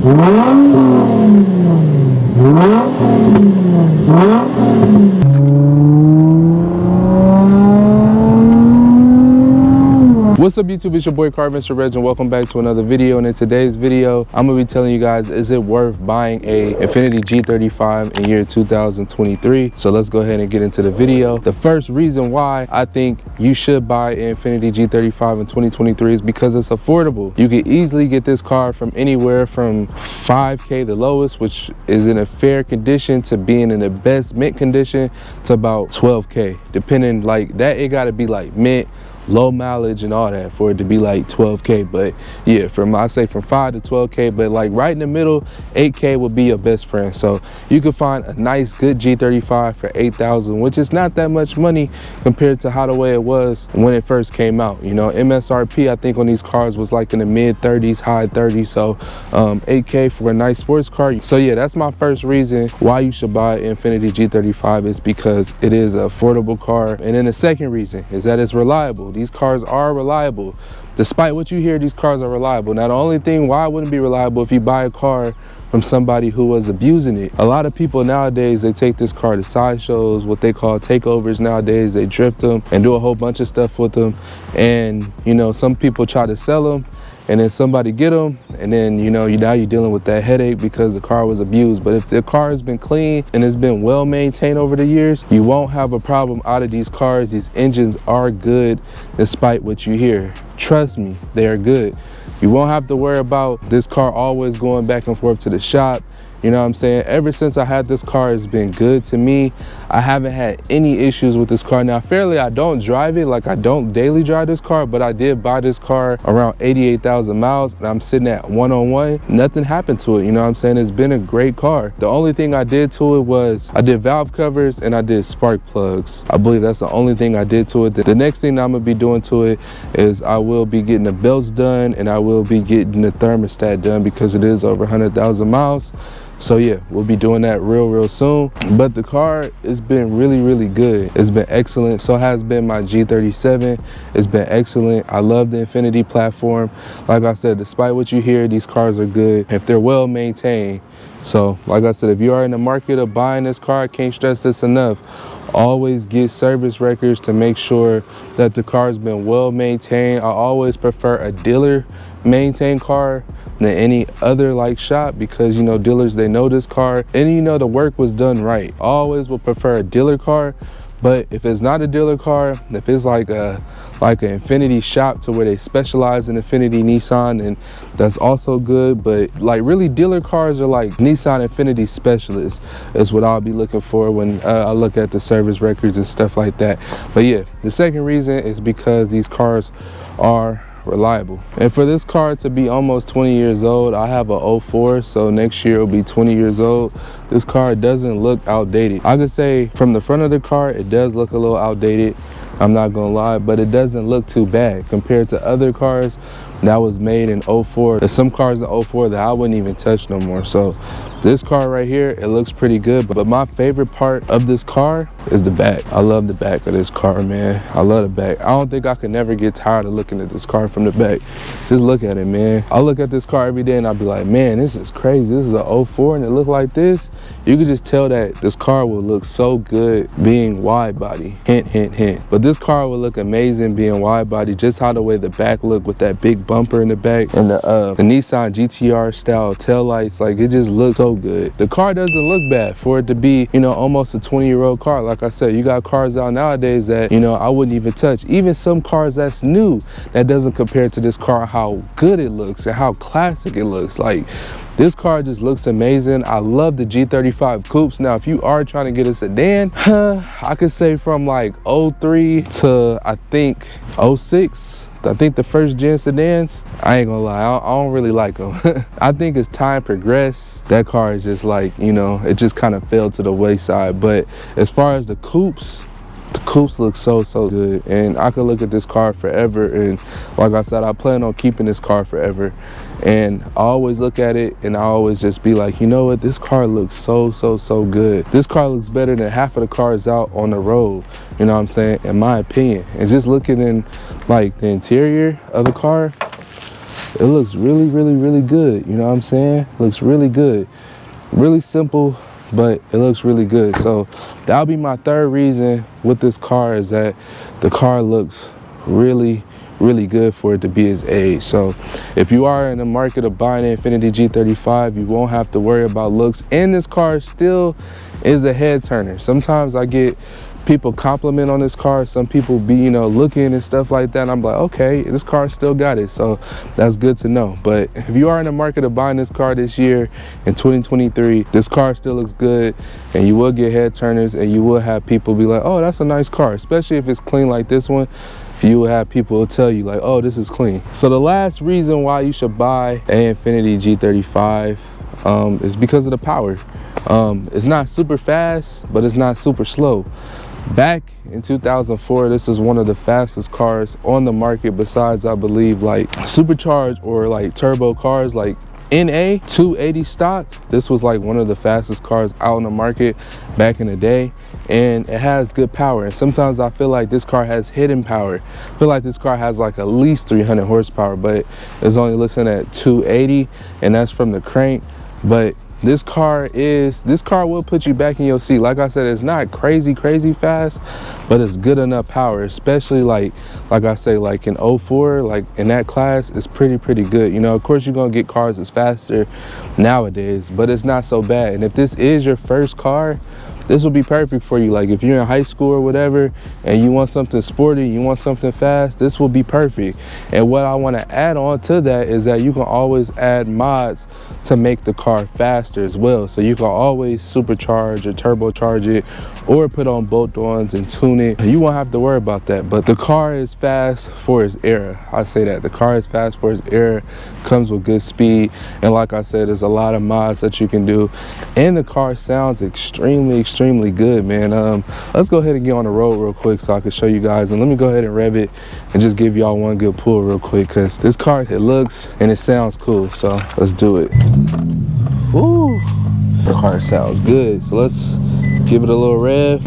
What's up YouTube, it's your boy Car Mr. Reg and welcome back to another video. And in today's video, I'm gonna be telling you guys, is it worth buying a Infiniti G35 in year 2023? So let's go ahead and get into the video. The first reason why I think you should buy an Infiniti G35 in 2023 is because it's affordable. You can easily get this car from anywhere from 5K the lowest, which is in a fair condition, to being in the best mint condition to about 12K. Depending like that, it gotta be like mint, low mileage and all that for it to be like 12K. But yeah, I say from 5 to 12K, but like right in the middle, 8K would be your best friend. So you can find a nice good G35 for 8,000, which is not that much money compared to how the way it was when it first came out. You know, MSRP I think on these cars was like in the mid 30s, high 30s. So 8K for a nice sports car. So yeah, that's my first reason why you should buy an Infiniti G35, is because it is an affordable car. And then the second reason is that it's reliable. These cars are reliable. Despite what you hear, these cars are reliable. Now, the only thing why it wouldn't be reliable if you buy a car from somebody who was abusing it. A lot of people nowadays, they take this car to sideshows, what they call takeovers nowadays. They drift them and do a whole bunch of stuff with them. And, you know, some people try to sell them, and then somebody get them, and then now you're dealing with that headache because the car was abused. But if the car has been clean and it's been well maintained over the years, you won't have a problem out of these cars. These engines are good despite what you hear. Trust me, they are good. You won't have to worry about this car always going back and forth to the shop. You know what I'm saying? Ever since I had this car, it's been good to me. I haven't had any issues with this car. Now, fairly, I don't drive it. Like, I don't daily drive this car, but I did buy this car around 88,000 miles, and I'm sitting at 101. Nothing happened to it. You know what I'm saying? It's been a great car. The only thing I did to it was I did valve covers and I did spark plugs. I believe that's the only thing I did to it. The next thing that I'm gonna be doing to it is I will be getting the belts done, and I will be getting the thermostat done because it is over 100,000 miles. So yeah, we'll be doing that real soon. But the car has been really good. It's been excellent. So has been my G37. It's been excellent. I love the Infiniti platform. Like I said, despite what you hear, these cars are good if they're well maintained. So like I said, if you are in the market of buying this car, I can't stress this enough. Always get service records to make sure that the car's been well maintained. I always prefer a dealer maintained car than any other like shop, because dealers, they know this car and the work was done right. I always will prefer a dealer car. But if it's not a dealer car, if it's like an Infiniti shop to where they specialize in Infiniti, Nissan, and that's also good. But like really dealer cars are like Nissan Infiniti specialists is what I'll be looking for when I look at the service records and stuff like that. But yeah, the second reason is because these cars are reliable. And for this car to be almost 20 years old, I have a 04, so next year it'll be 20 years old. This car doesn't look outdated. I could say from the front of the car, it does look a little outdated, I'm not gonna lie, but it doesn't look too bad compared to other cars that was made in 04. There's some cars in 04 that I wouldn't even touch no more. So this car right here, it looks pretty good. But my favorite part of this car is the back. I love the back of this car, man. I love the back. I don't think I could never get tired of looking at this car from the back. Just look at it, man. I look at this car every day and I'll be like, man, this is crazy. This is a 04 and it look like this. You could just tell that this car will look so good being wide body. Hint, hint, hint. But this car will look amazing being wide body, just how the way the back look with that big bumper in the back and the Nissan GTR style taillights. Like, it just looks so good. The car doesn't look bad for it to be, almost a 20-year-old car. Like I said, you got cars out nowadays that, I wouldn't even touch. Even some cars that's new, that doesn't compare to this car, how good it looks and how classic it looks. Like, this car just looks amazing. I love the G35 coupes. Now, if you are trying to get a sedan, I could say from like 03 to I think 06. I think the first gen sedans, I ain't gonna lie, I don't really like them. I think as time progressed, that car is just like, it just kind of fell to the wayside. But as far as the coupes look so good, and I could look at this car forever. And like I said, I plan on keeping this car forever. And I always look at it and I always just be like, you know what, this car looks so good. This car looks better than half of the cars out on the road, you know what I'm saying, in my opinion. And just looking in like the interior of the car, it looks really, really, really good. You know what I'm saying? It looks really good. Really simple, but it looks really good. So that'll be my third reason with this car, is that the car looks really, really good for it to be its age. So if you are in the market of buying an Infiniti G35, you won't have to worry about looks. And this car still is a head turner. Sometimes I get people compliment on this car. Some people be, you know, looking and stuff like that, and I'm like, okay, this car still got it. So that's good to know. But if you are in the market of buying this car this year in 2023, this car still looks good, and you will get head turners, and you will have people be like, oh, that's a nice car. Especially if it's clean like this one, you will have people tell you like, oh, this is clean. So the last reason why you should buy an Infiniti G35 is because of the power. It's not super fast, but it's not super slow. Back in 2004, this is one of the fastest cars on the market, besides, I believe, like supercharged or like turbo cars like NA 280 stock. This was like one of the fastest cars out on the market back in the day, and it has good power. And sometimes I feel like this car has hidden power. I feel like this car has like at least 300 horsepower, but it's only listed at 280, and that's from the crank. But this car will put you back in your seat. Like I said, it's not crazy fast, but it's good enough power, especially like I say, like in 04, like in that class, it's pretty good. You know, of course you're gonna get cars that's faster nowadays, but it's not so bad. And if this is your first car, this will be perfect for you. Like if you're in high school or whatever and you want something sporty, you want something fast, this will be perfect. And what I want to add on to that is that you can always add mods to make the car faster as well. So you can always supercharge or turbocharge it, or put on bolt-ons and tune it. You won't have to worry about that. But the car is fast for its era. I say that the car is fast for its era, comes with good speed, and like I said, there's a lot of mods that you can do, and the car sounds extremely good, man. Let's go ahead and get on the road real quick so I can show you guys, and let me go ahead and rev it and just give y'all one good pull real quick, because this car, it looks and it sounds cool. So let's do it. Ooh, the car sounds good. So let's give it a little rev.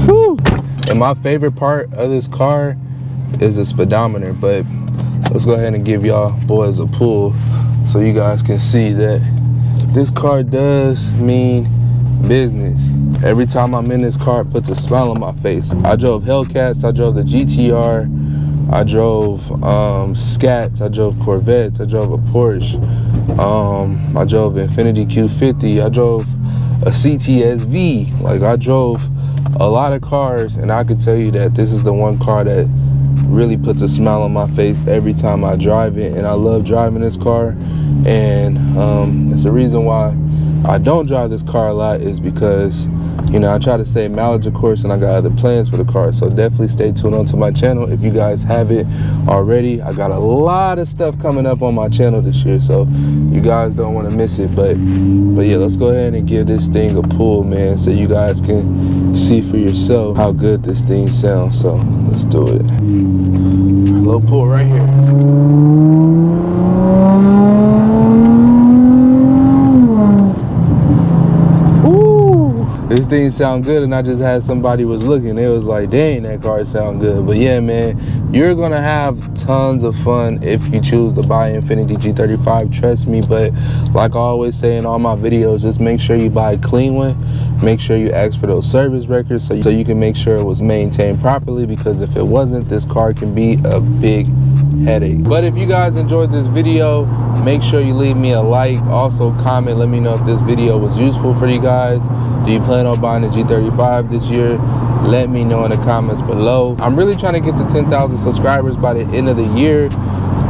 Woo. And my favorite part of this car is the speedometer, but let's go ahead and give y'all boys a pull so you guys can see that this car does mean business. Every time I'm in this car, it puts a smile on my face. I drove Hellcats, I drove the GTR, I drove Scats, I drove Corvettes, I drove a Porsche, I drove Infiniti Q50, I drove a CTSV. Like, I drove a lot of cars, and I could tell you that this is the one car that really puts a smile on my face every time I drive it. And I love driving this car, and it's the reason why I don't drive this car a lot, is because, you know, I try to save mileage, of course, and I got other plans for the car. So definitely stay tuned onto my channel if you guys haven't already. I got a lot of stuff coming up on my channel this year, so you guys don't want to miss it. But yeah, let's go ahead and give this thing a pull, man, so you guys can see for yourself how good this thing sounds. So let's do it. A little pull right here. This thing sound good, and I just had somebody was looking, they was like, dang, that car sound good. But yeah, man, you're gonna have tons of fun if you choose to buy Infiniti G35, trust me. But like I always say in all my videos, just make sure you buy a clean one. Make sure you ask for those service records so you can make sure it was maintained properly, because if it wasn't, this car can be a big headache. But if you guys enjoyed this video, make sure you leave me a like. Also comment, let me know if this video was useful for you guys. Do you plan on buying a G35 this year? Let me know in the comments below. I'm really trying to get to 10,000 subscribers by the end of the year,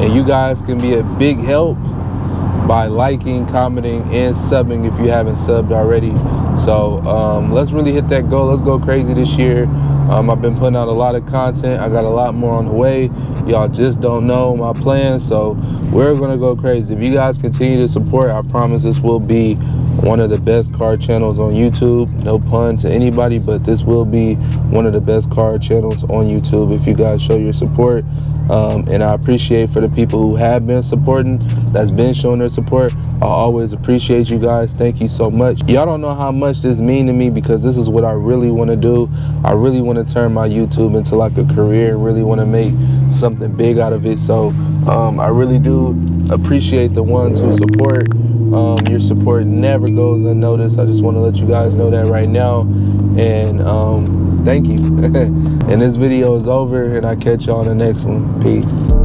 and you guys can be a big help by liking, commenting, and subbing if you haven't subbed already. So let's really hit that goal. Let's go crazy this year. I've been putting out a lot of content. I got a lot more on the way. Y'all just don't know my plans, so we're gonna go crazy. If you guys continue to support, I promise this will be one of the best car channels on YouTube. No pun to anybody, but this will be one of the best car channels on YouTube if you guys show your support. And I appreciate for the people who have been supporting, that's been showing their support. I always appreciate you guys. Thank you so much. Y'all don't know how much this means to me, because this is what I really want to do. I really want to turn my YouTube into like a career, really want to make something big out of it. So I really do appreciate the ones who support. Your support never goes unnoticed. I just want to let you guys know that right now. And thank you. And this video is over, and I catch y'all on the next one. Peace.